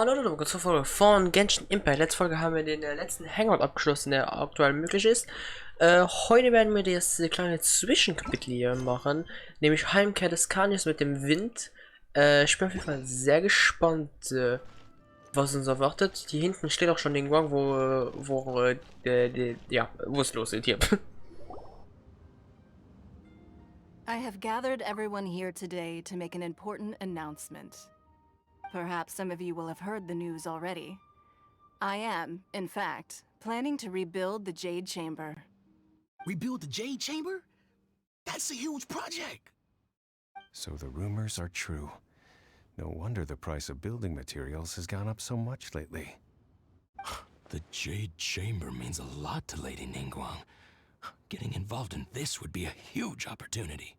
Hallo, willkommen zur Folge von Genshin Impact. Letzte Folge haben wir den letzten Hangout abgeschlossen, der aktuell möglich ist. Heute werden wir das kleine Zwischenkapitel hier machen, nämlich Heimkehr des Kanius mit dem Wind. Ich bin auf jeden Fall sehr gespannt, was uns erwartet. Hier hinten steht auch schon den Gang, wo es losgeht hier. I have gathered everyone here today to make an important announcement. Perhaps some of you will have heard the news already. I am, in fact, planning to rebuild the Jade Chamber. Rebuild the Jade Chamber? That's a huge project! So the rumors are true. No wonder the price of building materials has gone up so much lately. The Jade Chamber means a lot to Lady Ningguang. Getting involved in this would be a huge opportunity.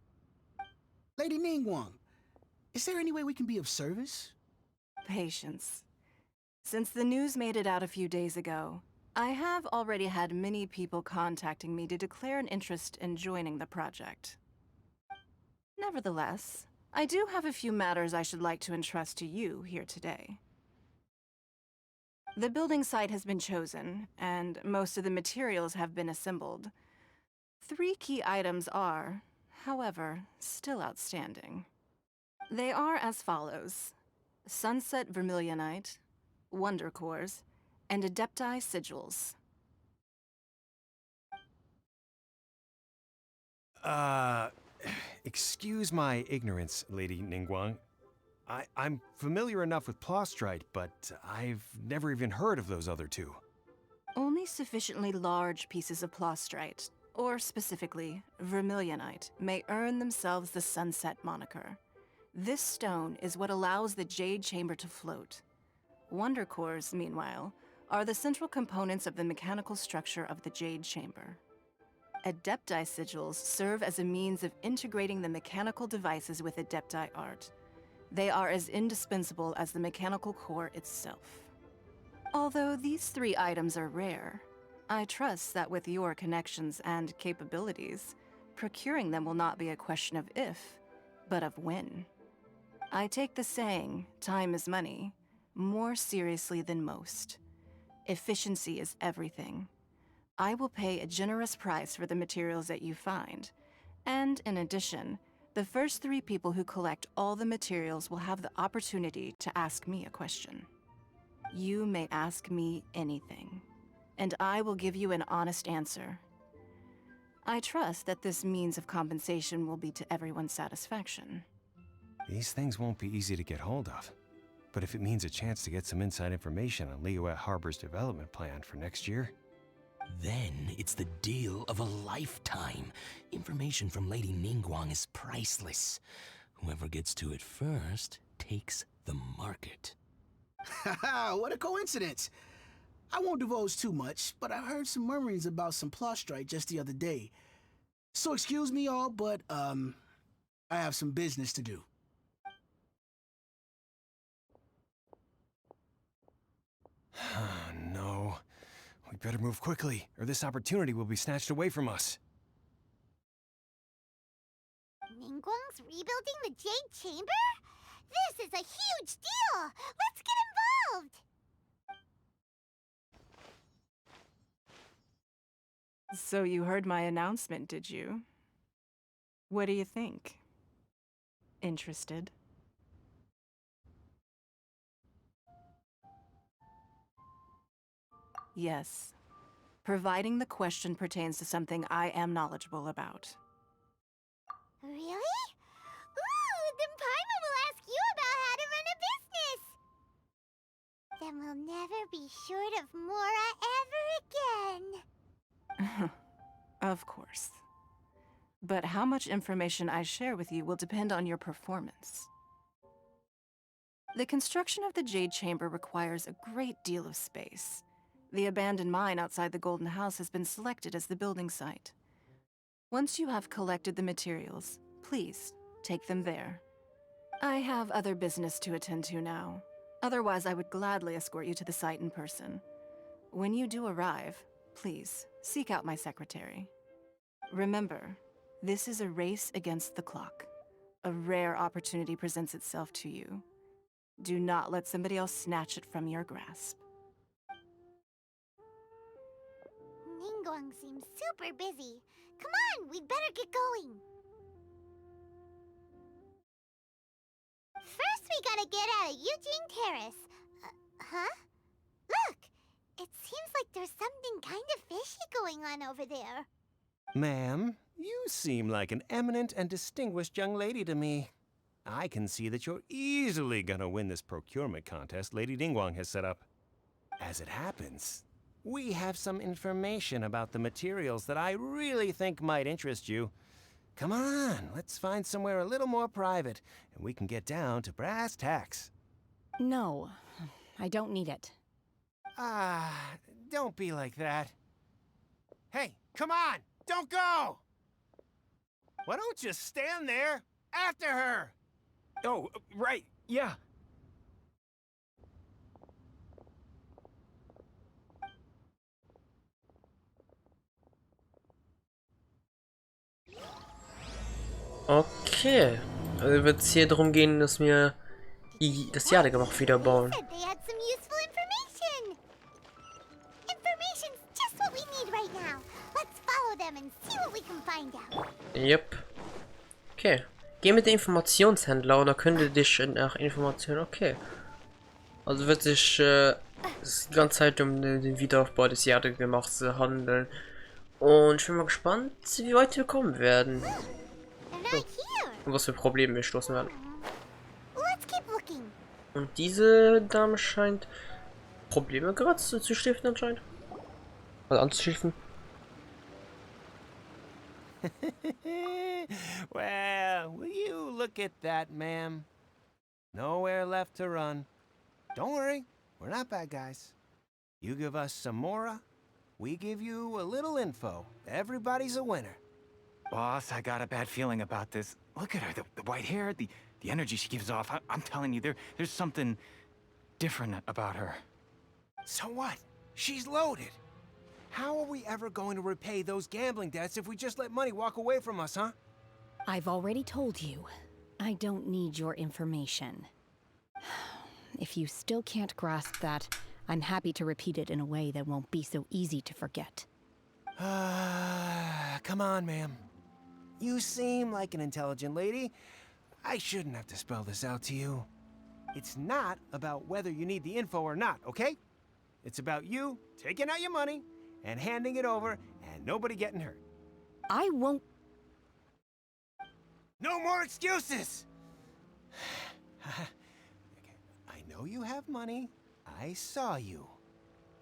Lady Ningguang, is there any way we can be of service? Patience. Since the news made it out a few days ago, I have already had many people contacting me to declare an interest in joining the project. Nevertheless, I do have a few matters I should like to entrust to you here today. The building site has been chosen, and most of the materials have been assembled. 3 key items are, however, still outstanding. They are as follows: Sunset Vermilionite, Wonder Cores, and Adepti Sigils. Excuse my ignorance, Lady Ningguang. I'm familiar enough with Plostrite, but I've never even heard of those other two. Only sufficiently large pieces of Plostrite, or specifically, Vermilionite, may earn themselves the Sunset moniker. This stone is what allows the Jade Chamber to float. Wonder Cores, meanwhile, are the central components of the mechanical structure of the Jade Chamber. Adepti Sigils serve as a means of integrating the mechanical devices with Adepti art. They are as indispensable as the mechanical core itself. Although these 3 items are rare, I trust that with your connections and capabilities, procuring them will not be a question of if, but of when. I take the saying, time is money, more seriously than most. Efficiency is everything. I will pay a generous price for the materials that you find, and in addition, the first 3 people who collect all the materials will have the opportunity to ask me a question. You may ask me anything, and I will give you an honest answer. I trust that this means of compensation will be to everyone's satisfaction. These things won't be easy to get hold of. But if it means a chance to get some inside information on Liyue Harbor's development plan for next year... Then it's the deal of a lifetime. Information from Lady Ningguang is priceless. Whoever gets to it first takes the market. Haha, what a coincidence! I won't divulge too much, but I heard some murmurings about some Plostrite just the other day. So excuse me all, but, I have some business to do. No. We better move quickly, or this opportunity will be snatched away from us. Ningguang's rebuilding the Jade Chamber? This is a huge deal! Let's get involved! So you heard my announcement, did you? What do you think? Interested? Yes. Providing the question pertains to something I am knowledgeable about. Really? Ooh, then Paimon will ask you about how to run a business! Then we'll never be short of Mora ever again. Of course. But how much information I share with you will depend on your performance. The construction of the Jade Chamber requires a great deal of space. The abandoned mine outside the Golden House has been selected as the building site. Once you have collected the materials, please take them there. I have other business to attend to now. Otherwise, I would gladly escort you to the site in person. When you do arrive, please seek out my secretary. Remember, this is a race against the clock. A rare opportunity presents itself to you. Do not let somebody else snatch it from your grasp. Ningguang seems super busy. Come on, we'd better get going. First, we gotta get out of Eugene Terrace. Huh? Look! It seems like there's something kind of fishy going on over there. Ma'am, you seem like an eminent and distinguished young lady to me. I can see that you're easily gonna win this procurement contest Lady Ningguang has set up. As it happens, we have some information about the materials that I really think might interest you. Come on, let's find somewhere a little more private, and we can get down to brass tacks. No, I don't need it. Don't be like that. Hey, come on, don't go! Why don't you stand there after her? Oh, right, yeah. Okay. Also wird es hier darum gehen, dass wir das Jadegemach wieder bauen. Said they had some useful information. Information's just what we need right now. Let's follow them and see what we can find out. Yep. Okay. Geh mit dem Informationshändler und er könnte dich nach Informationen. Okay. Also wird sich die ganze Zeit um den Wiederaufbau des Jadegemachs handeln. Und ich bin mal gespannt, wie weit wir kommen werden. They're not here. Und was für Probleme wir stoßen werden. Let's keep looking. Und diese Dame scheint Probleme gerade zu stiften anscheinend. Also anzustiften. Well, will you look at that, ma'am? Nowhere left to run. Don't worry, we're not bad guys. You give us some mora, we give you a little info. Everybody's a winner. Boss, I got a bad feeling about this. Look at her, the white hair, the energy she gives off. I'm telling you, there's something different about her. So what? She's loaded. How are we ever going to repay those gambling debts if we just let money walk away from us, huh? I've already told you, I don't need your information. If you still can't grasp that, I'm happy to repeat it in a way that won't be so easy to forget. Come on, ma'am. You seem like an intelligent lady. I shouldn't have to spell this out to you. It's not about whether you need the info or not, okay? It's about you taking out your money and handing it over and nobody getting hurt. I won't. No more excuses! I know you have money. I saw you.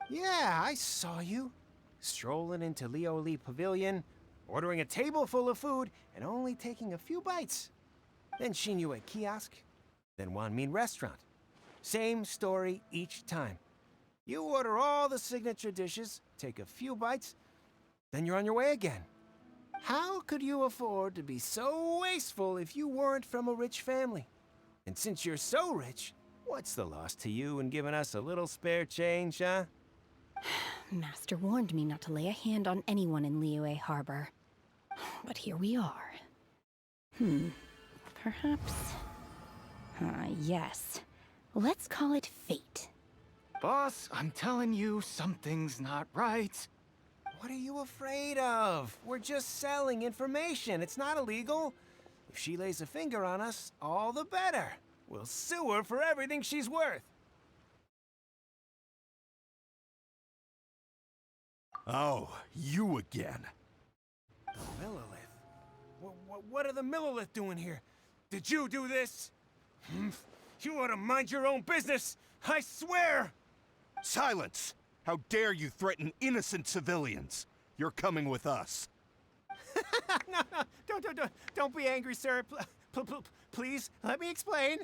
Yeah, I saw you. Strolling into Leo Lee Pavilion, ordering a table full of food, and only taking a few bites. Then Shinyu at kiosk, then Wanmin restaurant. Same story each time. You order all the signature dishes, take a few bites, then you're on your way again. How could you afford to be so wasteful if you weren't from a rich family? And since you're so rich, what's the loss to you in giving us a little spare change, huh? Master warned me not to lay a hand on anyone in Liyue Harbor. But here we are. Perhaps... yes. Let's call it fate. Boss, I'm telling you, something's not right. What are you afraid of? We're just selling information. It's not illegal. If she lays a finger on us, all the better. We'll sue her for everything she's worth. Oh, you again. The Millilith? What are the Millilith doing here? Did you do this? You ought to mind your own business, I swear! Silence! How dare you threaten innocent civilians? You're coming with us. No, don't be angry, sir. Please, let me explain.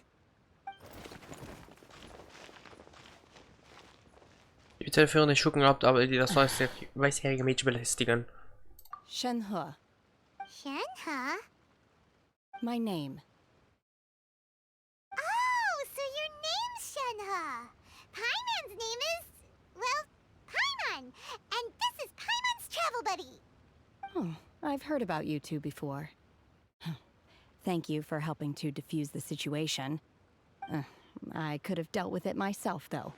Die Telefon nicht schucken habt, aber die das weißhaarige Mädchen belästigen. Shenhe, Shenhe? my name. Oh, so your name's Shenhe. Paimon's name is, well, Paimon. And this is Paimon's travel buddy. Oh, I've heard about you two before. Thank you for helping to defuse the situation. I could have dealt with it myself, though.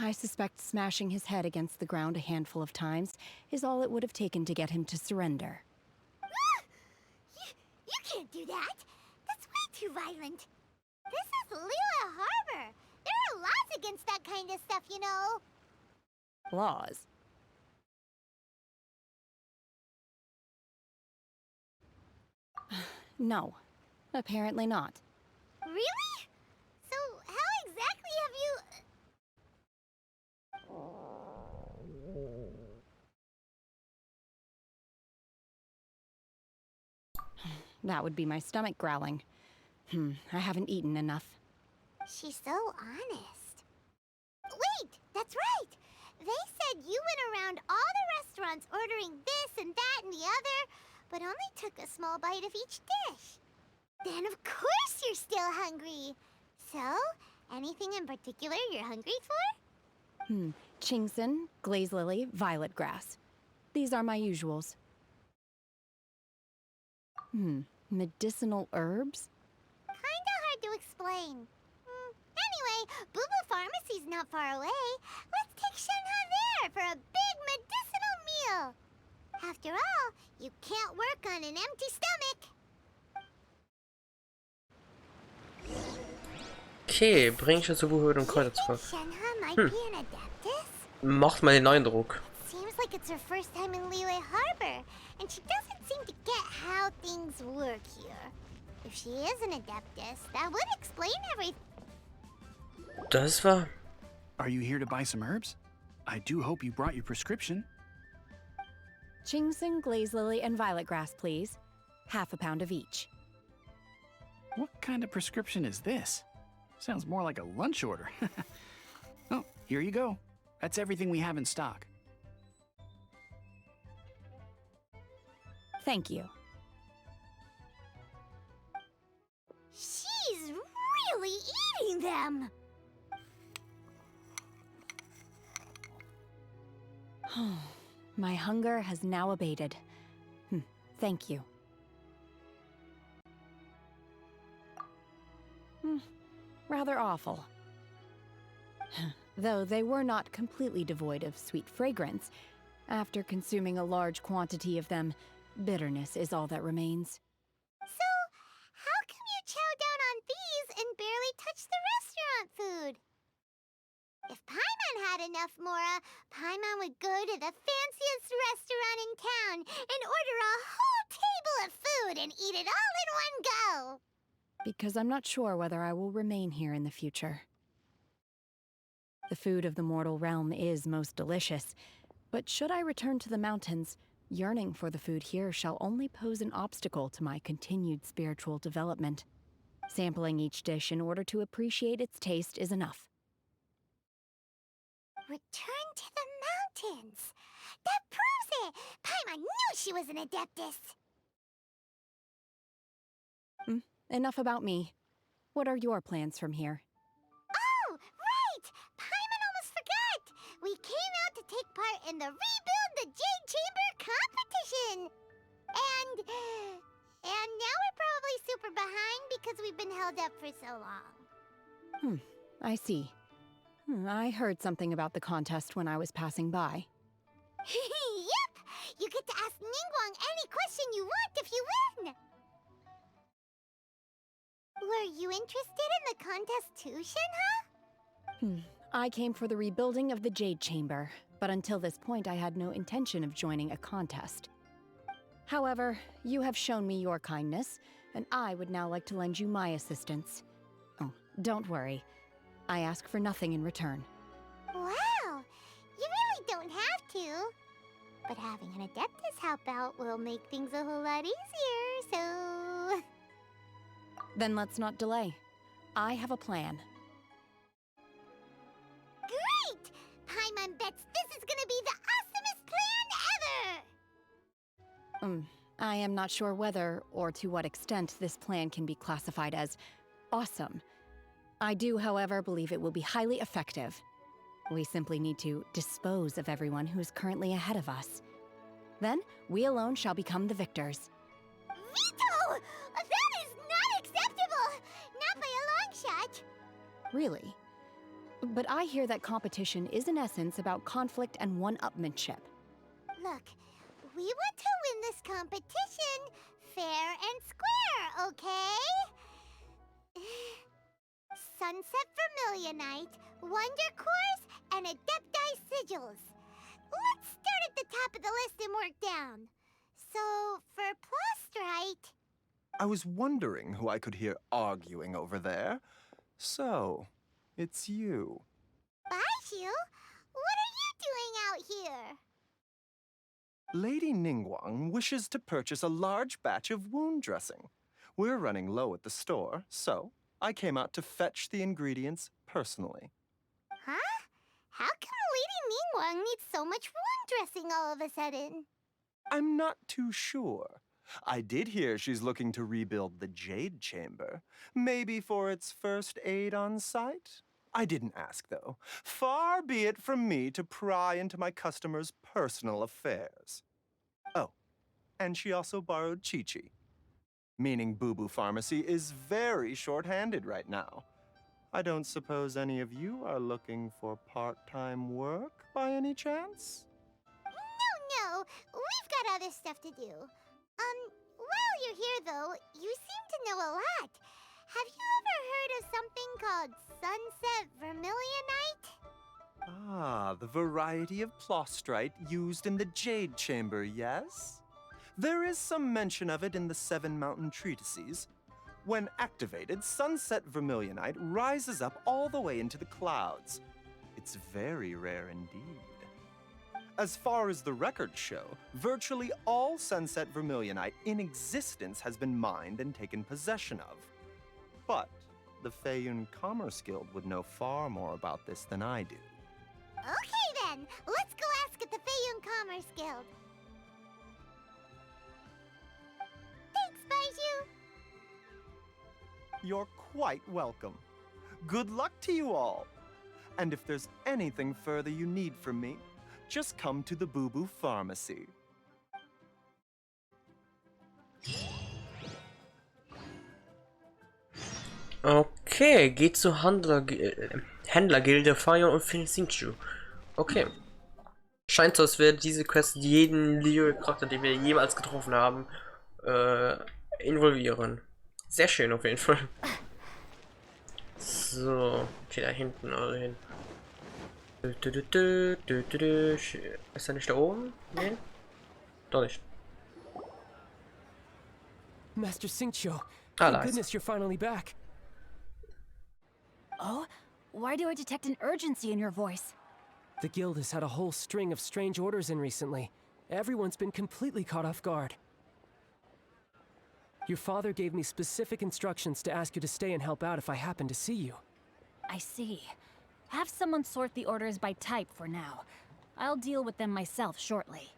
I suspect smashing his head against the ground a handful of times is all it would have taken to get him to surrender. You can't do that. That's way too violent. This is Liyue Harbor. There are laws against that kind of stuff, you know. Laws? No, apparently not. Really? So how exactly have you... That would be my stomach growling. I haven't eaten enough. She's so honest. Wait, that's right. They said you went around all the restaurants ordering this and that and the other, but only took a small bite of each dish. Then of course you're still hungry. So, anything in particular you're hungry for? Chingson, glaze lily, violet grass. These are my usuals. Medicinal herbs? Kinda hard to explain. Anyway, Boo Pharmacy's not far away. Let's take Shenhe there for a big medicinal meal. After all, you can't work on an empty stomach. Okay, bring ich jetzt Wohlhöhe und Kräuter zurück. Shenhe might be an adeptus? Macht mal den Eindruck. Seems like it's her first time in Liyue Harbor, and she doesn't seem to get how things work here. If she is an adeptus, that would explain everything. Das war... Are you here to buy some herbs? I do hope you brought your prescription. Chingson, glaze lily, and violet grass, please. Half a pound of each. What kind of prescription is this? Sounds more like a lunch order. Oh, here you go. That's everything we have in stock. Thank you. She's really eating them! My hunger has now abated. Thank you. Rather awful. Though they were not completely devoid of sweet fragrance, after consuming a large quantity of them, bitterness is all that remains. So, how come you chow down on these and barely touch the restaurant food? If Paimon had enough Mora, Paimon would go to the fanciest restaurant in town and order a whole table of food and eat it all in one go. Because I'm not sure whether I will remain here in the future. The food of the mortal realm is most delicious, but should I return to the mountains, yearning for the food here shall only pose an obstacle to my continued spiritual development. Sampling each dish in order to appreciate its taste is enough. Return to the mountains! That proves it! Paimon knew she was an adeptus! Enough about me. What are your plans from here? Oh, right! Paimon almost forgot! We came out to take part in the Rebuild the Jade Chamber competition! And now we're probably super behind because we've been held up for so long. I see. I heard something about the contest when I was passing by. Yep! You get to ask Ningguang any question you want if you win! Were you interested in the contest too, Shenhe? I came for the rebuilding of the Jade Chamber, but until this point I had no intention of joining a contest. However, you have shown me your kindness, and I would now like to lend you my assistance. Oh, don't worry. I ask for nothing in return. Wow! You really don't have to. But having an adeptus help out will make things a whole lot easier, so... Then let's not delay. I have a plan. Great! Paimon bets this is gonna be the awesomest plan ever! I am not sure whether or to what extent this plan can be classified as awesome. I do, however, believe it will be highly effective. We simply need to dispose of everyone who is currently ahead of us. Then, we alone shall become the victors. Veto! That is not acceptable! Not by a long shot! Really? But I hear that competition is in essence about conflict and one-upmanship. Look, we want to win this competition fair and square, okay? Sunset Vermilionite, Wonder Cores, and Adepti Sigils. Let's start at the top of the list and work down. So, for Plostrite... I was wondering who I could hear arguing over there. So, it's you. Baishu, what are you doing out here? Lady Ningguang wishes to purchase a large batch of wound dressing. We're running low at the store, so I came out to fetch the ingredients personally. Huh? How come Lady Ningguang needs so much wound dressing all of a sudden? I'm not too sure. I did hear she's looking to rebuild the Jade Chamber, maybe for its first aid on site. I didn't ask, though. Far be it from me to pry into my customers' personal affairs. Oh, and she also borrowed Chi-Chi, meaning Boo Boo Pharmacy is very short-handed right now. I don't suppose any of you are looking for part-time work by any chance? No, we've got other stuff to do. While you're here, though, you seem to know a lot. Have you ever heard of something called Sunset Vermilionite? Ah, the variety of plostrite used in the Jade Chamber, yes? There is some mention of it in the Seven Mountain Treatises. When activated, Sunset Vermilionite rises up all the way into the clouds. It's very rare indeed. As far as the records show, virtually all Sunset Vermilionite in existence has been mined and taken possession of. But the Feiyun Commerce Guild would know far more about this than I do. Okay then, let's go ask at the Feiyun Commerce Guild. Thanks, Baiju. You're quite welcome. Good luck to you all. And if there's anything further you need from me, just come to the Boo Boo Pharmacy. Okay, geht zur Händlergilde Feiern und Finsinchu. Okay. Scheint so, als wäre diese Quest jeden Charakter, den wir jemals getroffen haben, involvieren. Sehr schön auf jeden Fall. So, okay, da hinten, also hin. Ist er nicht da oben? Nein? Doch nicht. Master Xingqiu, Ah, thank nice. goodness you're finally back. Oh? Why do I detect an urgency in your voice? The guild has had a whole string of strange orders in recently. Everyone's been completely caught off guard. Your father gave me specific instructions to ask you to stay and help out if I happen to see you. I see. Have someone sort the orders by type for now. I'll deal with them myself shortly.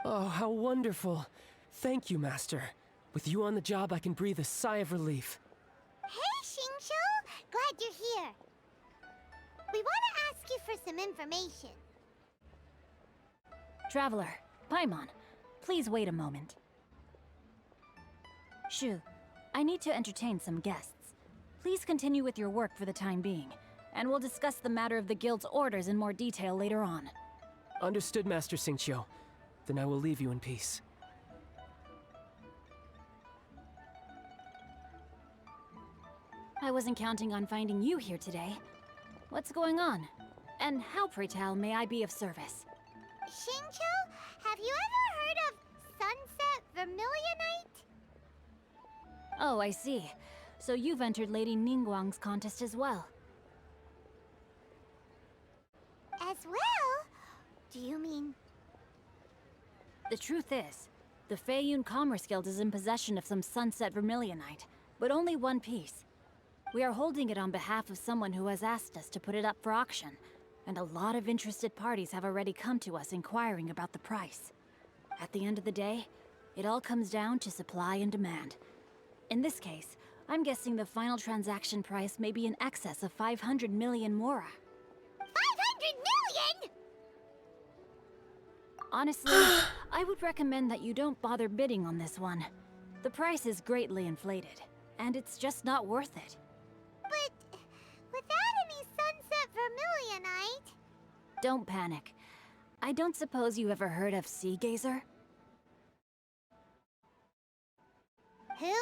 Oh, how wonderful. Thank you, Master. With you on the job, I can breathe a sigh of relief. Hey, Xingqiu! Glad you're here. We want to ask you for some information. Traveler, Paimon, please wait a moment. Shu, I need to entertain some guests. Please continue with your work for the time being, and we'll discuss the matter of the guild's orders in more detail later on. Understood, Master Xingqiu. Then I will leave you in peace. I wasn't counting on finding you here today. What's going on? And how, pray tell, may I be of service? Xingqiu, have you ever heard of Sunset Vermilionite? Oh, I see. So you've entered Lady Ningguang's contest as well. As well? Do you mean... The truth is, the Feiyun Commerce Guild is in possession of some Sunset Vermilionite, but only one piece. We are holding it on behalf of someone who has asked us to put it up for auction, and a lot of interested parties have already come to us inquiring about the price. At the end of the day, it all comes down to supply and demand. In this case, I'm guessing the final transaction price may be in excess of 500 million mora. 500 million?! Honestly, I would recommend that you don't bother bidding on this one. The price is greatly inflated, and it's just not worth it. But without vermilionite. Don't panic. I don't suppose you ever heard of Sea Gazer? Who?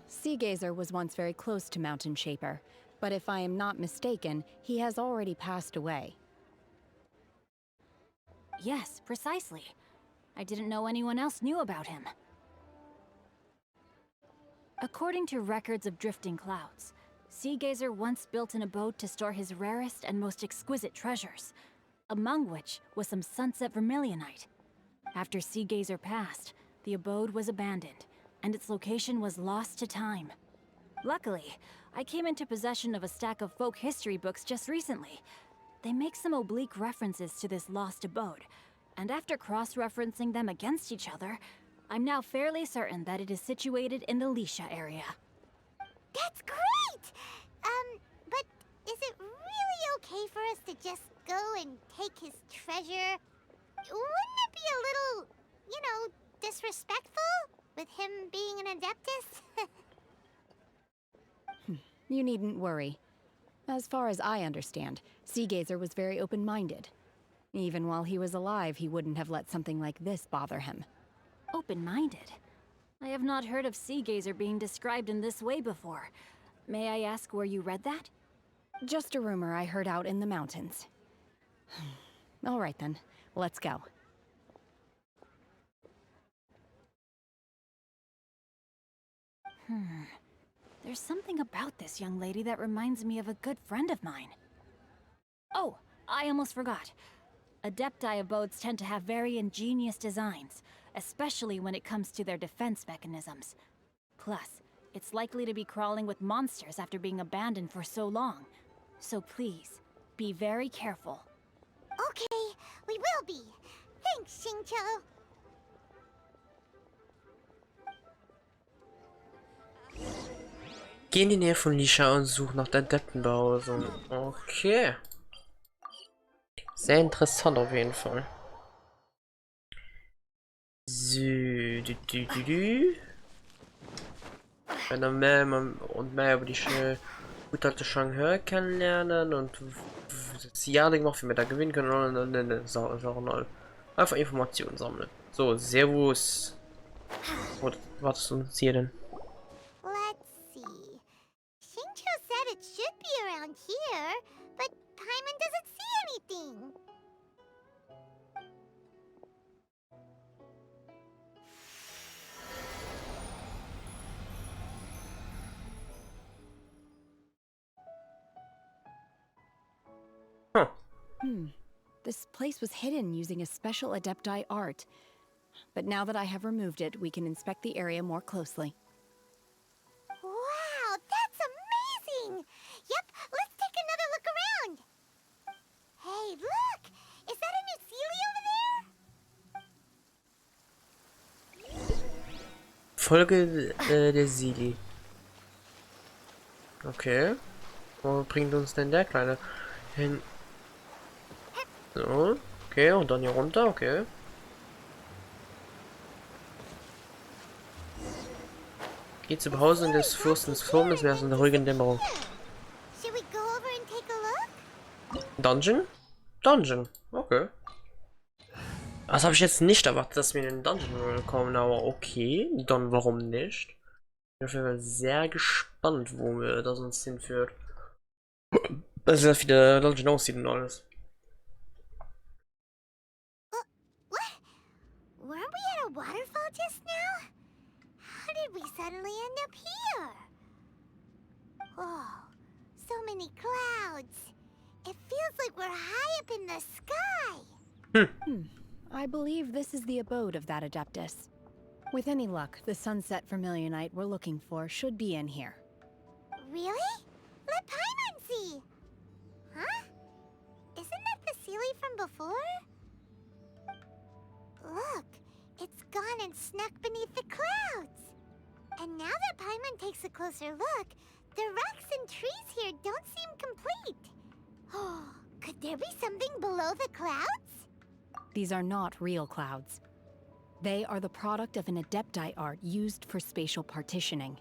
Sea Gazer was once very close to Mountain Shaper, but if I am not mistaken, he has already passed away. Yes, precisely. I didn't know anyone else knew about him. According to records of drifting clouds, Sea Gazer once built an abode to store his rarest and most exquisite treasures, among which was some sunset vermilionite. After Sea Gazer passed, the abode was abandoned, and its location was lost to time. Luckily, I came into possession of a stack of folk history books just recently. They make some oblique references to this lost abode, and after cross-referencing them against each other, I'm now fairly certain that it is situated in the Lisha area. That's great! But is it really okay for us to just go and take his treasure? Wouldn't it be a little, disrespectful? With him being an Adeptus? You needn't worry. As far as I understand, Sea Gazer was very open-minded. Even while he was alive, he wouldn't have let something like this bother him. Open-minded? I have not heard of Sea Gazer being described in this way before. May I ask where you read that? Just a rumor I heard out in the mountains. All right then, let's go. There's something about this young lady that reminds me of a good friend of mine. Oh, I almost forgot. Adepti abodes tend to have very ingenious designs, especially when it comes to their defense mechanisms. Plus, it's likely to be crawling with monsters after being abandoned for so long. So please, be very careful. Okay, we will be. Thanks, Xingqiu. Geh in die Nähe von Lisha und such nach der Adeptenbehausung. Okay. Sehr interessant auf jeden Fall. So, wenn dann mehr und mehr über die gute alte Shanghai kennenlernen und das Jadegemach, wie wir da gewinnen können und Sachen all. Einfach Informationen sammeln. So, Servus. Was ist uns hier denn? Let's see. Xingqiu said it should be around here, but Paimon doesn't see anything. Huh. This place was hidden using a special Adepti art. But now that I have removed it, we can inspect the area more closely. Wow, that's amazing! Yep, let's take another look around. Hey, look! Is that a new Sealy over there? Folge der Sili. Okay. Wo bringt uns denn der Kleine hin? So. Okay, und dann hier runter, okay. Geht zu Hause des Fürstens Turm, es wäre so eine ruhige Dämmerung. Should we go over and take a look? Dungeon? Dungeon, okay. Das habe ich jetzt nicht erwartet, dass wir in den Dungeon kommen, aber okay, dann warum nicht? Ich bin auf jeden Fall sehr gespannt, wo wir das uns hinführt. Also, wie der Dungeon aussieht und alles. What? Weren't we at a waterfall just now? How did we suddenly end up here? Oh, so many clouds. It feels like we're high up in the sky. I believe this is the abode of that Adeptus. With any luck, the sunset vermilionite we're looking for should be in here. Really? Let Paimon see. Huh? Isn't that the Sealy from before? Look, it's gone and snuck beneath the clouds. And now that Paimon takes a closer look, the rocks and trees here don't seem complete. Oh, could there be something below the clouds? These are not real clouds. They are the product of an Adepti art used for spatial partitioning.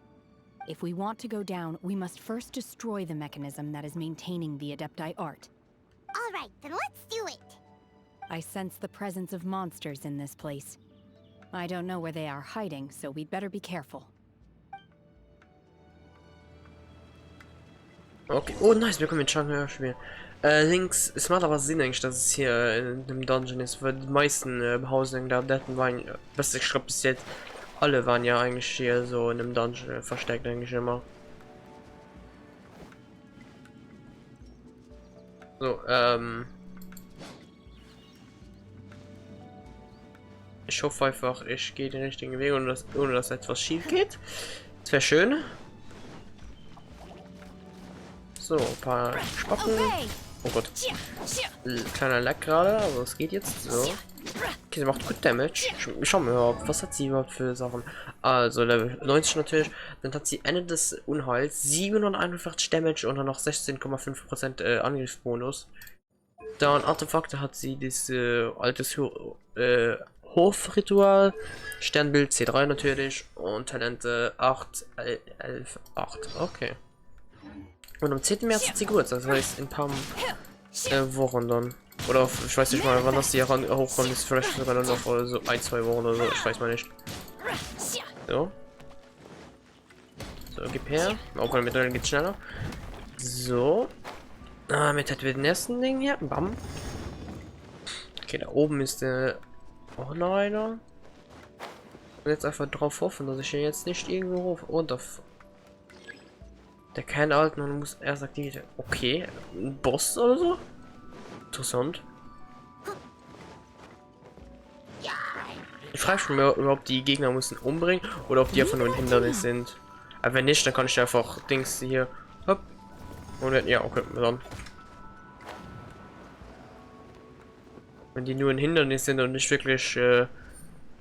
If we want to go down, we must first destroy the mechanism that is maintaining the Adepti art. All right, then let's do it. I sense the presence of monsters in this place. I don't know where they are hiding, so we'd better be careful. Okay. Oh, nice, wir können mit Sharkoon spielen. Links, es macht aber Sinn eigentlich, dass es hier in dem Dungeon ist, weil die meisten Behausungen der Adepten waren, was ich glaube bis jetzt, alle waren ja eigentlich hier so in dem Dungeon versteckt eigentlich immer. So, ich hoffe einfach, ich gehe den richtigen Weg, ohne dass etwas schief geht. Das wäre schön. So, ein paar Spacken. Oh Gott. Kleiner Lack gerade, aber es geht jetzt so. Okay, sie macht gut Damage. Schauen wir mal, was hat sie überhaupt für Sachen. Also, Level 90 natürlich. Dann hat sie Ende des Unheils 741 Damage und dann noch 16,5% Angriffsbonus. Dann Artefakte hat sie das altes Hofritual, Sternbild C3 natürlich und Talente 8, 11, 8. Okay. Und am 10. März hat sie gut, das heißt in ein paar Wochen dann. Oder ich weiß nicht mal, wann das hier hochkommt, ist vielleicht sogar nur noch so 1-2 Wochen oder so, ich weiß mal nicht. So. So, gib her. Auch mal mit Mitteln geht schneller. So. Mit hat wir den ersten Ding hier. Bam. Okay, da oben ist auch noch einer. Und jetzt einfach drauf hoffen, dass ich ihn jetzt nicht irgendwo runter. Der kann alten und muss erst aktiviert werden. Okay, ein Boss oder so? Interessant. Ich frage mich mal, ob die Gegner müssen umbringen oder ob die einfach nur ein Hindernis sind. Aber wenn nicht, dann kann ich einfach Dings hier. Hopp. Und ja, okay, dann. Wenn die nur ein Hindernis sind und nicht wirklich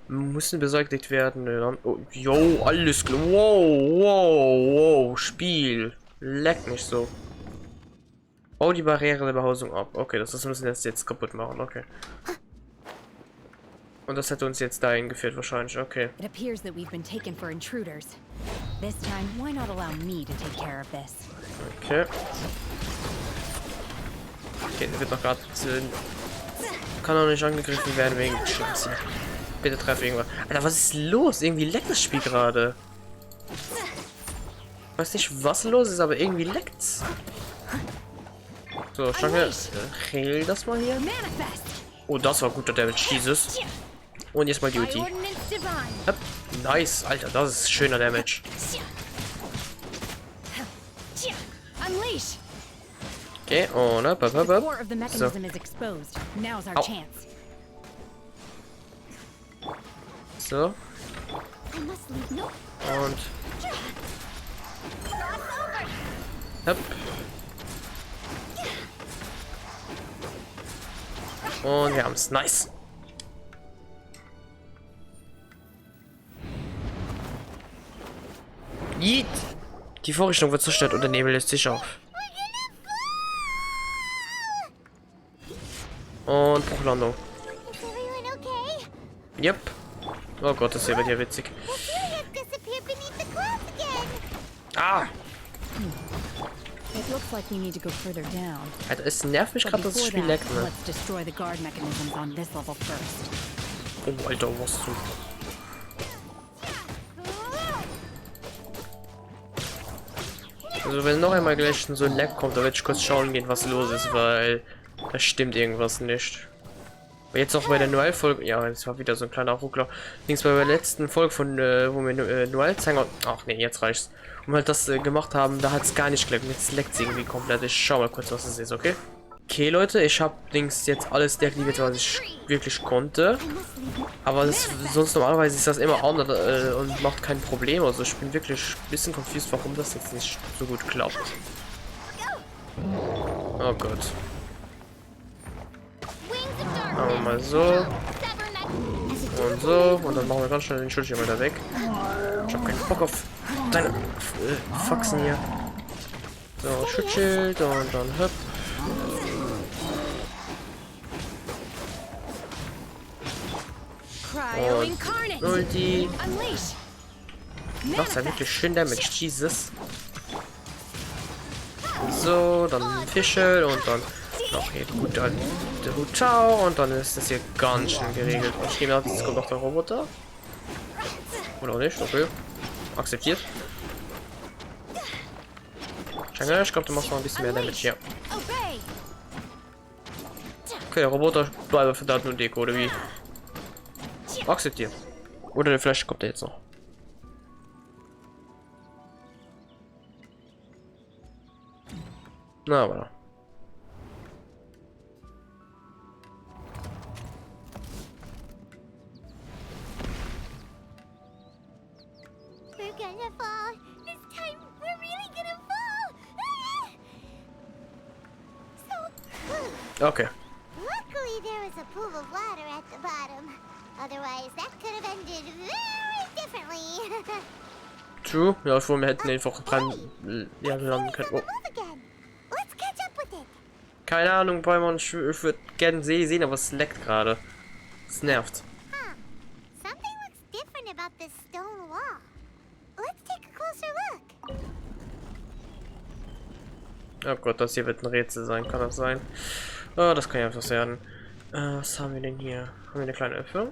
müssen beseitigt werden, dann. Oh, yo, alles klar. Wow, Spiel. Leck nicht so. Bau die Barriere der Behausung ab. Okay, das müssen wir jetzt kaputt machen. Okay. Und das hätte uns jetzt dahin geführt wahrscheinlich. Okay. It appears that we've been taken for intruders. This time, why not allow me to take care of this? Okay. Okay, der wird noch gerade kann auch nicht angegriffen werden wegen Scheiße. Bitte treffe irgendwas. Alter, was ist los? Irgendwie leckt das Spiel gerade. Ich weiß nicht, was los ist, aber irgendwie leckt's. So, schauen wir. Heal das mal hier. Oh, das war guter Damage, Jesus. Und jetzt mal die Ulti. Hopp. Nice, Alter, das ist schöner Damage. Okay, und hopp. So. Au. So. Und. Hopp. Und wir haben es. Nice. Yeet. Die Vorrichtung wird zerstört und der Nebel lässt sich auf. Und Bruchlandung. Yep. Oh Gott, das hier wird ja witzig. Ah! Alter, es nervt mich gerade, dass das Spiel leckt, ne? Oh, Alter, was du? Also wenn noch einmal gleich so ein Lag kommt, da werde ich kurz schauen gehen, was los ist, weil da stimmt irgendwas nicht. Jetzt auch bei der Neues Folge, ja, das war wieder so ein kleiner Ruckler. Links bei der letzten Folge von, wo wir Neues zeigen, ach nee, jetzt reicht's. Und halt das gemacht haben, da hat es gar nicht geklappt. Jetzt leckt es irgendwie komplett. Ich schau mal kurz, was es ist, okay? Okay, Leute, ich habe Dings jetzt alles deaktiviert, was ich wirklich konnte. Aber das, sonst normalerweise ist das immer on und macht kein Problem. Also ich bin wirklich ein bisschen confused, warum das jetzt nicht so gut klappt. Oh Gott. Machen wir mal so. Und so. Und dann machen wir ganz schnell den Schutzschirm wieder weg. Ich hab keinen Bock auf deine Faxen hier. So, Schutzschild und dann hüpp. Und Ulti. Macht ja wirklich schön Damage, Jesus. So, dann Fische und dann noch hier gut der Hutau und dann ist das hier ganz schön geregelt. Und ich nehme an, jetzt kommt noch der Roboter. Oder auch nicht, okay. Akzeptiert. Scheinbar, ich glaube, du machst noch ein bisschen mehr Damage, ja. Okay, der Roboter bleibt verdammt nur Deko, oder wie? Akzeptiert. Oder vielleicht kommt der jetzt noch. Na, voilà. We're gonna fall. This time, we're really gonna fall. Okay. Luckily, there was a pool of water at the bottom. Otherwise, that could have ended very differently. True. Ja, ich wir hätten einfach dran landen können. Oh. Let's catch up with it. Keine Ahnung, Bäume, ich würde gerne sehen, aber es leckt gerade. Es nervt. Huh. Something looks different about this stone wall. Let's take a closer look. Oh Gott, das hier wird ein Rätsel sein, kann das sein? Oh, das kann ja etwas werden. Was haben wir denn hier? Haben wir eine kleine Öffnung?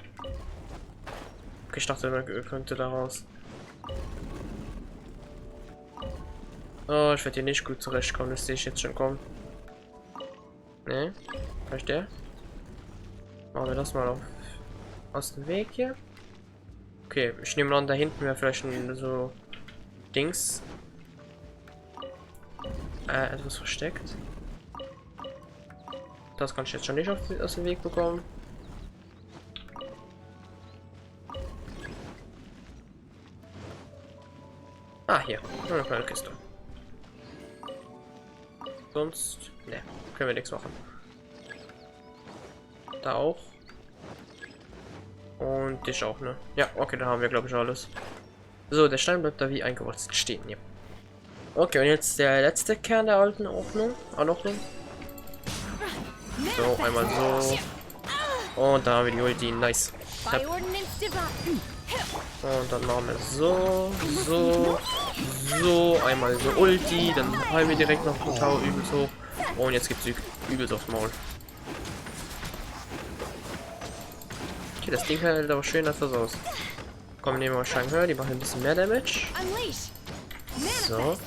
Okay, ich dachte, man könnte daraus. Oh, ich werde hier nicht gut zurechtkommen, das sehe ich jetzt schon kommen. Ne? Vielleicht der? Machen wir das mal aus dem Weg hier. Okay, ich nehme an, da hinten wäre vielleicht so Dings. Etwas versteckt. Das kann ich jetzt schon nicht aus dem Weg bekommen. Ah, hier. Eine kleine Kiste. Sonst, ne, können wir nichts machen. Da auch. Und dich auch, ne? Ja, okay, da haben wir, glaube ich, alles. So, der Stein bleibt da wie eingewurzelt stehen, ja. Okay, und jetzt der letzte Kern der alten Ordnung. Anordnung. So, einmal so. Und da haben wir die Ulti. Nice. Ja. Und dann machen wir so, so, einmal so Ulti, dann heilen wir direkt noch total übelst hoch. Und jetzt gibt's übelst aufs Maul. Okay, das Ding hält aber schön etwas aus. Komm, nehmen wir wahrscheinlich höher, die machen ein bisschen mehr Damage. So.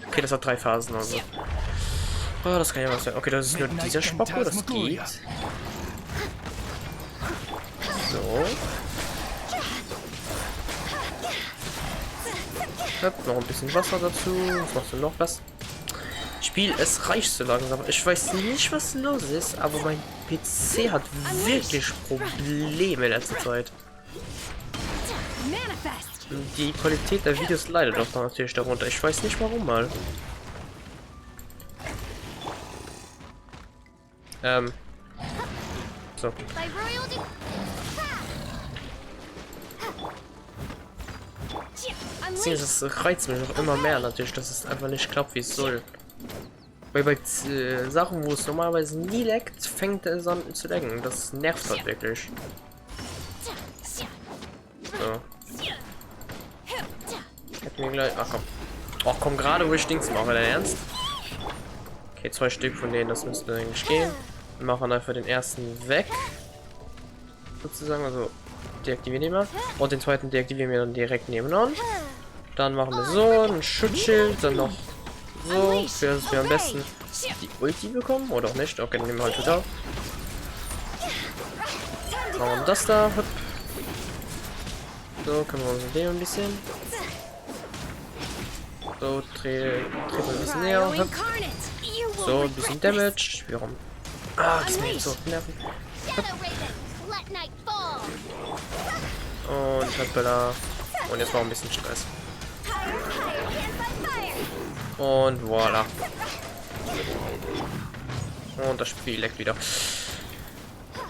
Okay, das hat 3 Phasen also. Oh, das kann ja was sein. Okay, das ist nur dieser Spacko, das geht. So. Noch ein bisschen Wasser dazu. Was machst du noch? Was? Spiel, es reicht so langsam. Ich weiß nicht, was los ist, aber mein PC hat wirklich Probleme in letzter Zeit. Die Qualität der Videos leidet auch natürlich darunter. Ich weiß nicht warum mal. So. Das reizt mich noch immer mehr natürlich, dass es einfach nicht klappt, wie es soll. Weil bei Sachen, wo es normalerweise nie leckt, fängt es an zu lecken. Das nervt halt wirklich. So. Hätten wir gleich. Ach komm. Ach komm, gerade wo ich Dings mache, dein Ernst? Okay, 2 Stück von denen, das müsste eigentlich gehen. Wir machen einfach den ersten weg. Sozusagen, also deaktivieren wir mal. Und den zweiten deaktivieren wir dann direkt nebenan. Dann machen wir so ein Schutzschild, dann noch so, für dass wir am besten die Ulti bekommen. Oder auch nicht. Okay, dann nehmen wir halt total. Machen wir das da. So, können wir uns mit dem ein bisschen. So, treten ein bisschen näher. So, ein bisschen Damage. Warum? Ah, das ist so nervig. Und Hoppala. Und jetzt war ein bisschen Stress. Und voilà. Und das Spiel leckt wieder.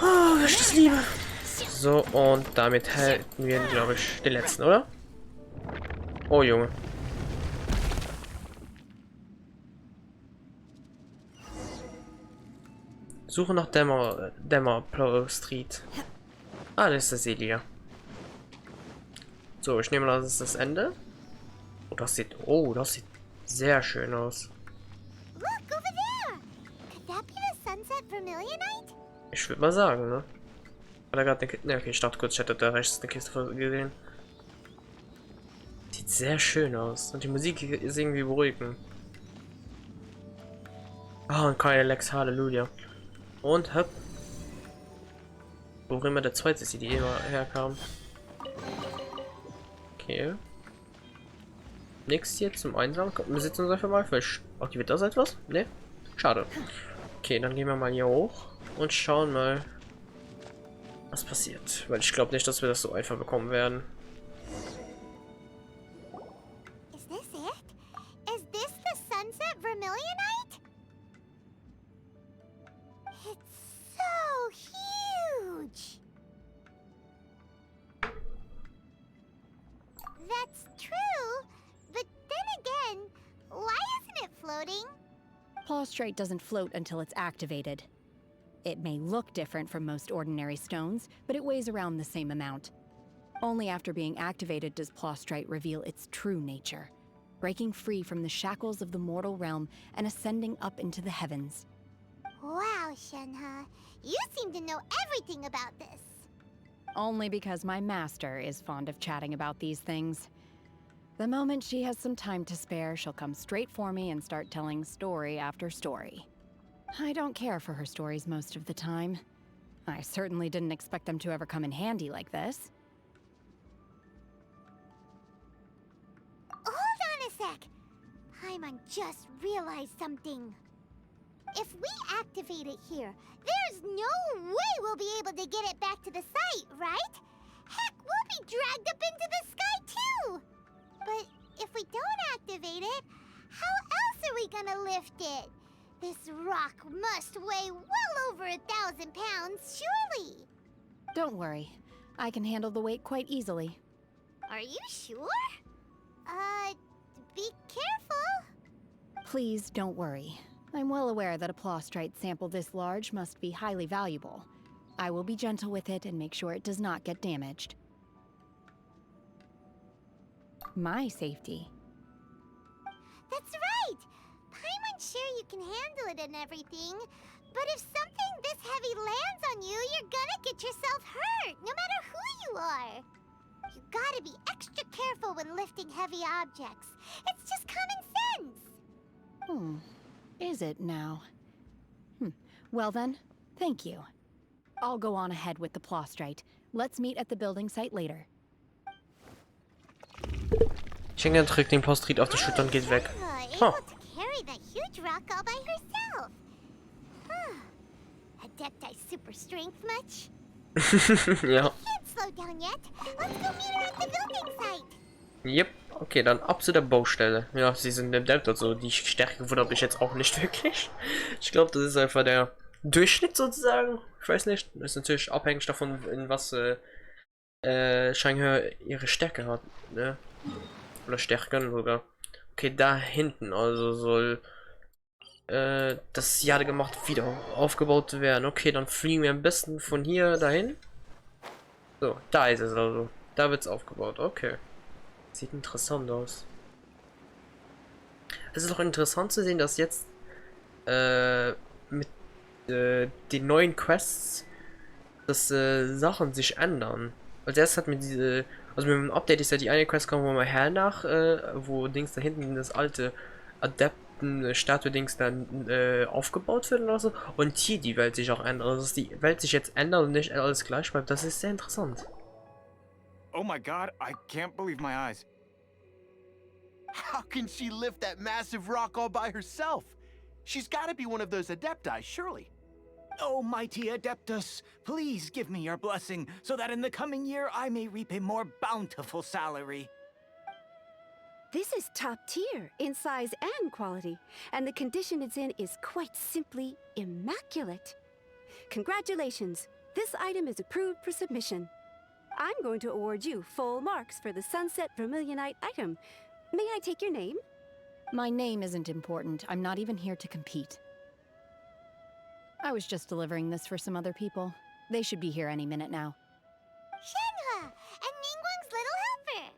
Oh, ich das liebe. So, und damit halten wir, glaube ich, den letzten, oder? Oh, Junge. Suche nach Dämmer Street. Ah, das ist das Elia. So, ich nehme an, das ist das Ende. Oh, das sieht sehr schön aus. Look over there. Could that be the sunset vermilionite? Ich würde mal sagen, ne? Hat er gerade eine. Ne, okay, ich dachte kurz, ich hätte da rechts eine Kiste gesehen. Sieht sehr schön aus. Und die Musik ist irgendwie beruhigend. Ah, und keine Lex, Halleluja. Und hopp. Wo immer der zweite ist, die immer herkam. Okay. Nichts hier zum Einsammeln. Wir sitzen uns einfach mal. Vielleicht aktiviert das etwas? Ne? Schade. Okay, dann gehen wir mal hier hoch und schauen mal, was passiert. Weil ich glaube nicht, dass wir das so einfach bekommen werden. Is this it? Is this the sunset vermilionite? It's so huge. That's true, but then again, why isn't it floating? Plaustrite doesn't float until it's activated. It may look different from most ordinary stones, but it weighs around the same amount. Only after being activated does Plaustrite reveal its true nature, breaking free from the shackles of the mortal realm and ascending up into the heavens. Wow, Shenhe, you seem to know everything about this. Only because my master is fond of chatting about these things. The moment she has some time to spare, she'll come straight for me and start telling story after story. I don't care for her stories most of the time. I certainly didn't expect them to ever come in handy like this. Hold on a sec. Paimon just realized something. If we activate it here, there's no way we'll be able to get it back to the site, right? Heck, we'll be dragged up into the sky too! But if we don't activate it, how else are we gonna lift it? This rock must weigh well over 1,000 pounds, surely! Don't worry. I can handle the weight quite easily. Are you sure? Be careful! Please don't worry. I'm well aware that a Plaustrite sample this large must be highly valuable. I will be gentle with it and make sure it does not get damaged. My safety. That's right! Paimon's sure you can handle it and everything, but if something this heavy lands on you, you're gonna get yourself hurt, no matter who you are. You gotta be extra careful when lifting heavy objects. It's just common sense. Is it now? Well then, thank you. I'll go on ahead with the Plaustrite. Let's meet at the building site later. Schengen trägt den Plaustrite auf die Schulter und geht weg. Able to carry that huge rock all by herself. Adepti super strength much? Ja. Can't slow down yet. Let's go meet her at the building site. Yep. Okay, dann ab zu der Baustelle. Ja, sie sind im Delta, also die Stärke wundert mich jetzt auch nicht wirklich. Ich glaube, das ist einfach der Durchschnitt sozusagen. Ich weiß nicht. Das ist natürlich abhängig davon, in was Shanghai ihre Stärke hat. Ne? Oder Stärken sogar. Okay, da hinten, also soll das Jadegemach wieder aufgebaut werden. Okay, dann fliegen wir am besten von hier dahin. So, da ist es also. Da wird es aufgebaut. Okay. Sieht interessant aus. Es ist auch interessant zu sehen, dass jetzt mit den neuen Quests dass Sachen sich ändern. Als erstes hat mir also mit dem Update ist ja die eine Quest kommen wir mal her nach, wo Dings da hinten das alte Adepten-Statue-Dings dann aufgebaut wird oder so. Und hier die Welt sich auch ändert. Also dass die Welt sich jetzt ändert und nicht alles gleich bleibt. Das ist sehr interessant. Oh my god, I can't believe my eyes. How can she lift that massive rock all by herself? She's gotta be one of those Adepti, surely. Oh, mighty Adeptus, please give me your blessing so that in the coming year I may reap a more bountiful salary. This is top tier in size and quality, and the condition it's in is quite simply immaculate. Congratulations, this item is approved for submission. I'm going to award you full marks for the Sunset Vermilionite item. May I take your name? My name isn't important. I'm not even here to compete. I was just delivering this for some other people. They should be here any minute now. Shenhe, and Ningguang's little helper.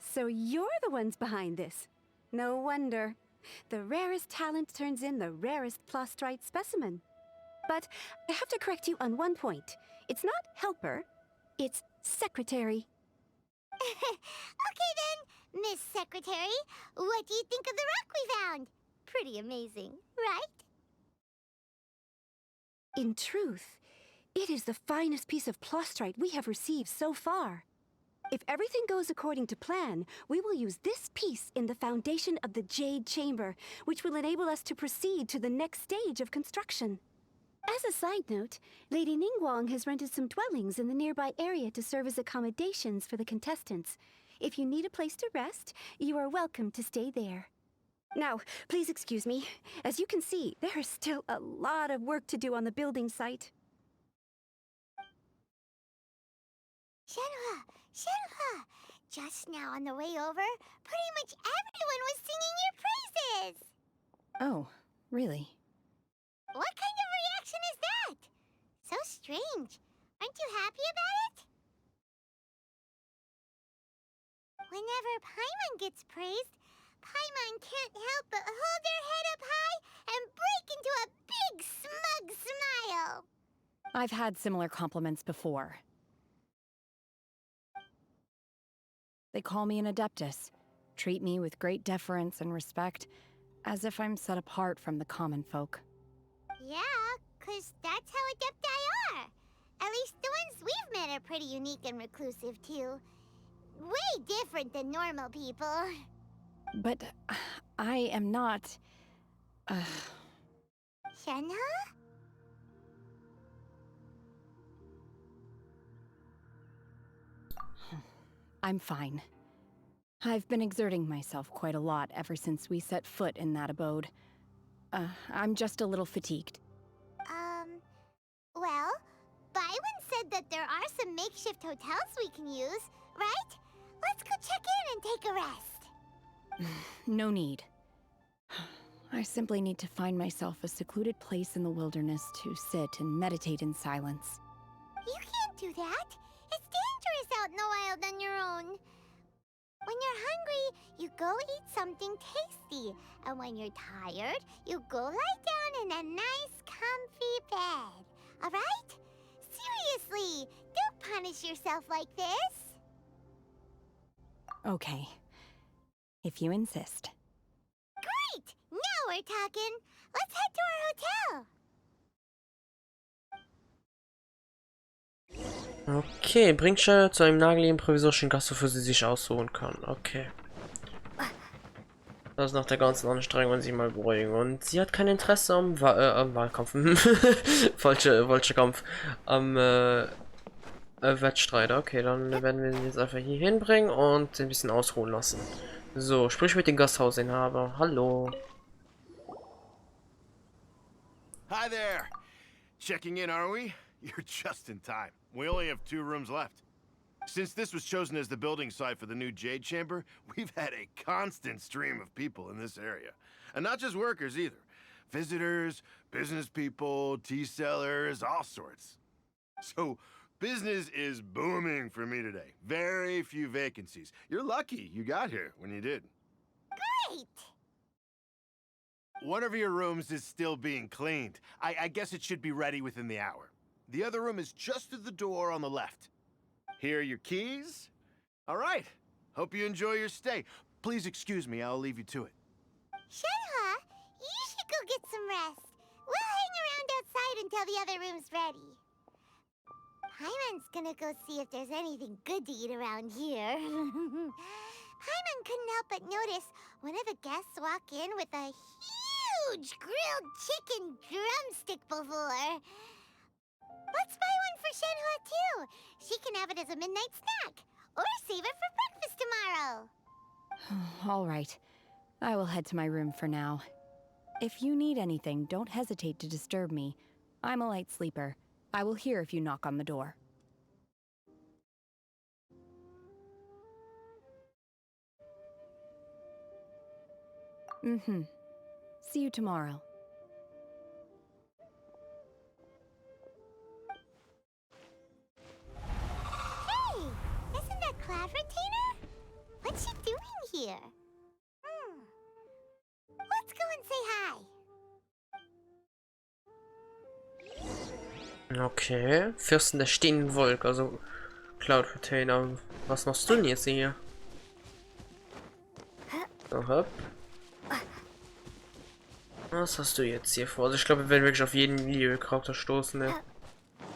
so you're the ones behind this. No wonder. The rarest talent turns in the rarest plastrite specimen. But I have to correct you on one point. It's not helper, it's secretary. Okay then, Miss Secretary, what do you think of the rock we found? Pretty amazing, right? In truth, it is the finest piece of plastrite we have received so far. If everything goes according to plan, we will use this piece in the foundation of the Jade Chamber, which will enable us to proceed to the next stage of construction. As a side note, Lady Ningguang has rented some dwellings in the nearby area to serve as accommodations for the contestants. If you need a place to rest, you are welcome to stay there. Now, please excuse me. As you can see, there is still a lot of work to do on the building site. Shenhua! Just now on the way over, pretty much everyone was singing your praises! Oh, really? What kind of reaction is that? So strange. Aren't you happy about it? Whenever Paimon gets praised, Paimon can't help but hold their head up high and break into a big smug smile. I've had similar compliments before. They call me an adeptus, treat me with great deference and respect, as if I'm set apart from the common folk. Yeah, 'cause that's how adepti are. At least the ones we've met are pretty unique and reclusive, too. Way different than normal people. But I am not... Shenhe? I'm fine. I've been exerting myself quite a lot ever since we set foot in that abode. I'm just a little fatigued. Well, Byron said that there are some makeshift hotels we can use, right? Let's go check in and take a rest. No need. I simply need to find myself a secluded place in the wilderness to sit and meditate in silence. You can't do that. It's dangerous out in the wild on your own. When you're hungry, you go eat something tasty. And when you're tired, you go lie down in a nice, comfy bed. All right? Seriously, don't punish yourself like this. Okay. If you insist. Great! Now we're talking. Let's head to our hotel. Okay, bringt Charlotte zu einem nageligen provisorischen Gasthof, wo sie sich ausruhen kann. Okay. Das ist nach der ganzen Anstrengung sie mal beruhigen. Und sie hat kein Interesse am Wahlkampf. falscher Kampf. Am Wettstreit. Okay, dann werden wir ihn jetzt einfach hier hinbringen und ein bisschen ausruhen lassen. So, sprich mit dem Gasthausinhaber. Hallo. Hi there. Checking in, are we? You're just in time. We only have 2 rooms left. Since this was chosen as the building site for the new Jade Chamber, we've had a constant stream of people in this area. And not just workers either. Visitors, business people, tea sellers, all sorts. So, business is booming for me today. Very few vacancies. You're lucky you got here when you did. Great! One of your rooms is still being cleaned. I guess it should be ready within the hour. The other room is just through the door on the left. Here are your keys. All right. Hope you enjoy your stay. Please excuse me, I'll leave you to it. Shenhe, you should go get some rest. We'll hang around outside until the other room's ready. Paimon's gonna go see if there's anything good to eat around here. Paimon couldn't help but notice one of the guests walk in with a huge grilled chicken drumstick before. Let's buy one for Shenhe too. She can have it as a midnight snack, or save it for breakfast tomorrow. All right. I will head to my room for now. If you need anything, don't hesitate to disturb me. I'm a light sleeper. I will hear if you knock on the door. See you tomorrow. Hey! Isn't that Cloud Retainer? What's she Okay. Fürsten der stehenden Wolke, also Cloud Container. Was machst du denn jetzt hier? So, hopp. Was hast du jetzt hier vor? Also ich glaube, wir werden wirklich auf jeden Video-Charakter stoßen, ne?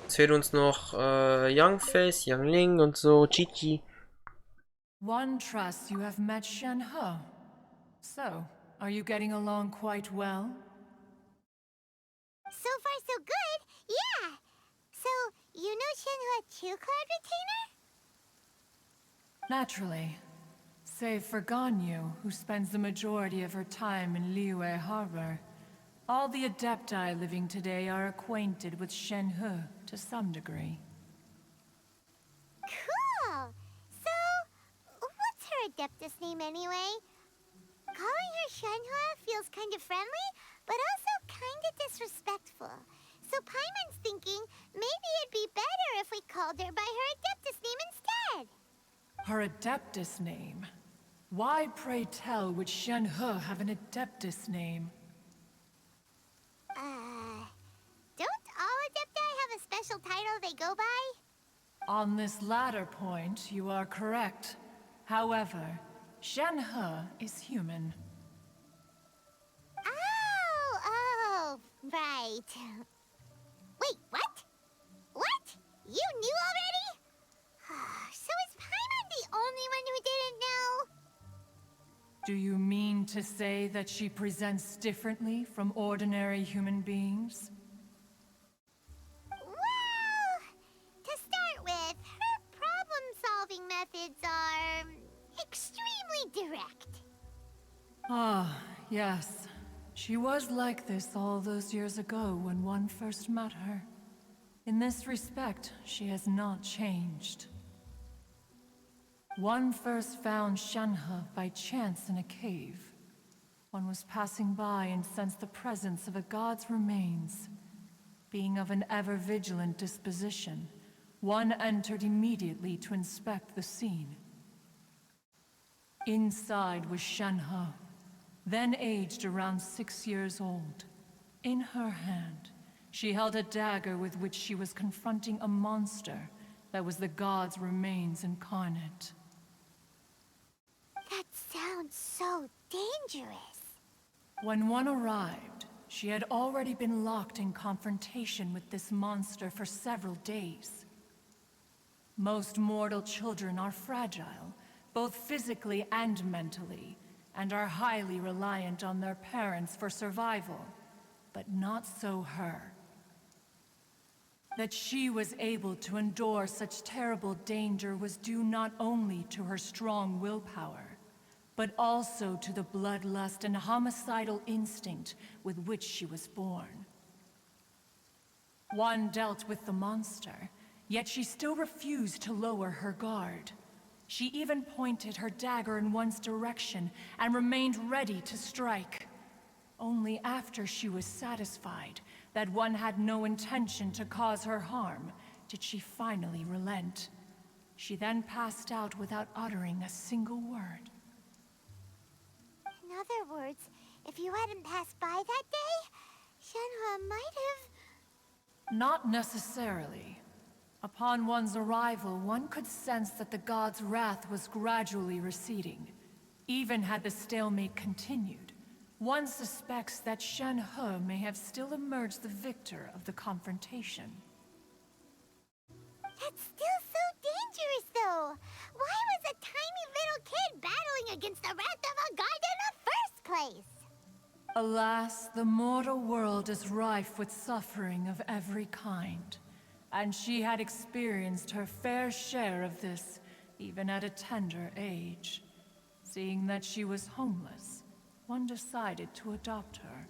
Es fehlt uns noch Youngface, Youngling und so, Chichi. One trusts you have met Shen-He. So, are you getting along quite well? So far, so good. Yeah. So, you know Shenhua Chu Cloud Retainer? Naturally. Save for Ganyu, who spends the majority of her time in Liyue Harbor. All the Adepti living today are acquainted with Shen-He to some degree. Cool. So, what's her Adeptus name anyway? Calling her Shenhua feels kind of friendly, but also kind of disrespectful. So Paimon's thinking maybe it'd be better if we called her by her Adeptus name instead. Her Adeptus name? Why, pray tell, would Shen-He have an Adeptus name? Don't all Adepti have a special title they go by? On this latter point, you are correct. However, Shen-He is human. Oh, right. Wait, what? What? You knew already? So is Paimon the only one who didn't know? Do you mean to say that she presents differently from ordinary human beings? Well, to start with, her problem-solving methods are extremely direct. Ah, yes. She was like this all those years ago when one first met her. In this respect, she has not changed. One first found Shen-He by chance in a cave. One was passing by and sensed the presence of a god's remains. Being of an ever-vigilant disposition, one entered immediately to inspect the scene. Inside was Shen-He, then aged around 6 years old. In her hand, she held a dagger with which she was confronting a monster that was the god's remains incarnate. That sounds so dangerous. When one arrived, she had already been locked in confrontation with this monster for several days. Most mortal children are fragile, both physically and mentally, and are highly reliant on their parents for survival. But not so her. That she was able to endure such terrible danger was due not only to her strong willpower, but also to the bloodlust and homicidal instinct with which she was born. One dealt with the monster, yet she still refused to lower her guard. She even pointed her dagger in one's direction and remained ready to strike. Only after she was satisfied that one had no intention to cause her harm did she finally relent. She then passed out without uttering a single word. In other words, if you hadn't passed by that day, Shenhua might have... Not necessarily. Upon one's arrival, one could sense that the god's wrath was gradually receding. Even had the stalemate continued, one suspects that Shen-He may have still emerged the victor of the confrontation. That's still so dangerous, though. Why was a tiny little kid battling against the wrath of a god in the first place? Alas, the mortal world is rife with suffering of every kind. And she had experienced her fair share of this, even at a tender age. Seeing that she was homeless, one decided to adopt her.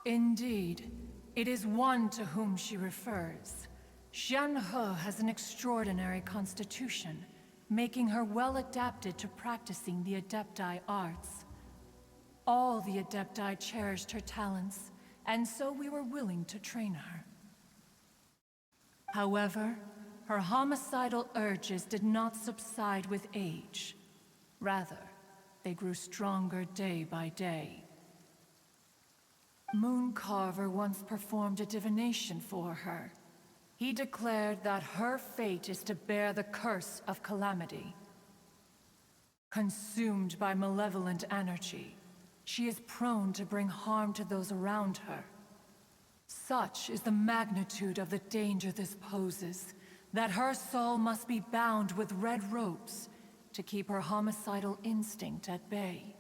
Indeed, it is one to whom she refers. Shen-He has an extraordinary constitution, making her well adapted to practicing the Adepti arts. All the Adepti cherished her talents, and so we were willing to train her. However, her homicidal urges did not subside with age. Rather, they grew stronger day by day. Mooncarver once performed a divination for her. He declared that her fate is to bear the curse of calamity. Consumed by malevolent energy, she is prone to bring harm to those around her. Such is the magnitude of the danger this poses, that her soul must be bound with red ropes to keep her homicidal instinct at bay.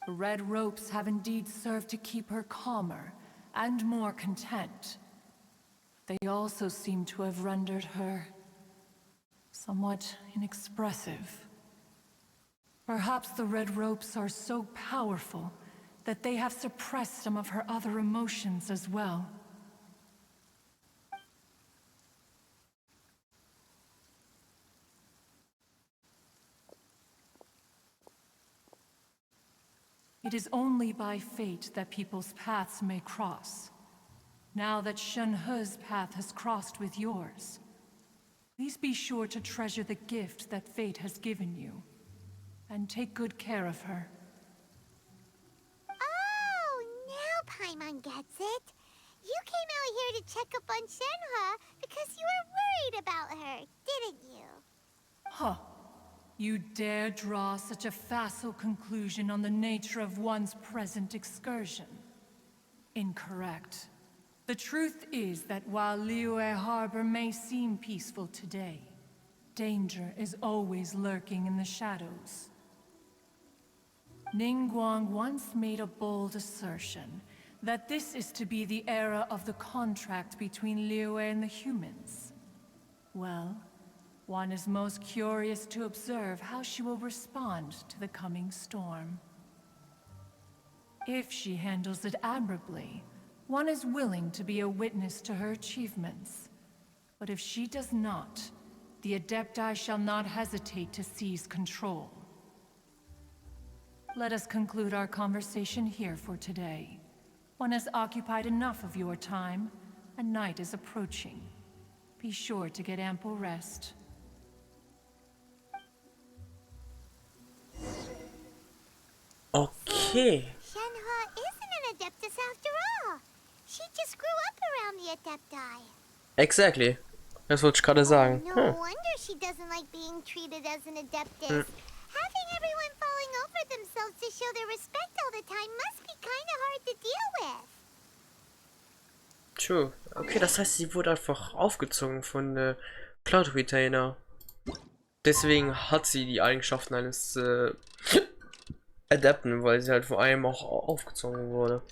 The red ropes have indeed served to keep her calmer and more content. They also seem to have rendered her somewhat inexpressive. Perhaps the red ropes are so powerful that they have suppressed some of her other emotions as well. It is only by fate that people's paths may cross. Now that Shenhe's path has crossed with yours, please be sure to treasure the gift that fate has given you, and take good care of her. Oh, now Paimon gets it. You came out here to check up on Shenhe because you were worried about her, didn't you? Huh. You dare draw such a facile conclusion on the nature of one's present excursion? Incorrect. The truth is that while Liyue Harbor may seem peaceful today, danger is always lurking in the shadows. Ningguang once made a bold assertion that this is to be the era of the contract between Liyue and the humans. Well, one is most curious to observe how she will respond to the coming storm. If she handles it admirably, one is willing to be a witness to her achievements. But if she does not, the Adepti shall not hesitate to seize control. Let us conclude our conversation here for today. One has occupied enough of your time, and night is approaching. Be sure to get ample rest. Okay. Shenhe isn't an Adeptus after all. She just grew up around the Adepti. Exactly. Das wollte ich gerade sagen. No wonder she doesn't like being treated as an Adeptus. Having everyone falling over themselves to show their respect all the time must be kind of hard to deal with. True. Okay, das heißt, sie wurde einfach aufgezogen von Cloud Retainer. Deswegen hat sie die Eigenschaften eines Adepten, weil sie halt vor allem auch aufgezogen wurde.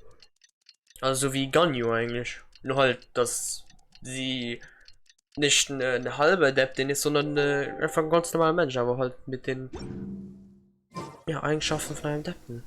Also so wie Ganyu eigentlich. Nur halt, dass sie nicht eine halbe Adeptin ist, sondern einfach ein ganz normaler Mensch, aber halt mit den Eigenschaften von einem Adepten.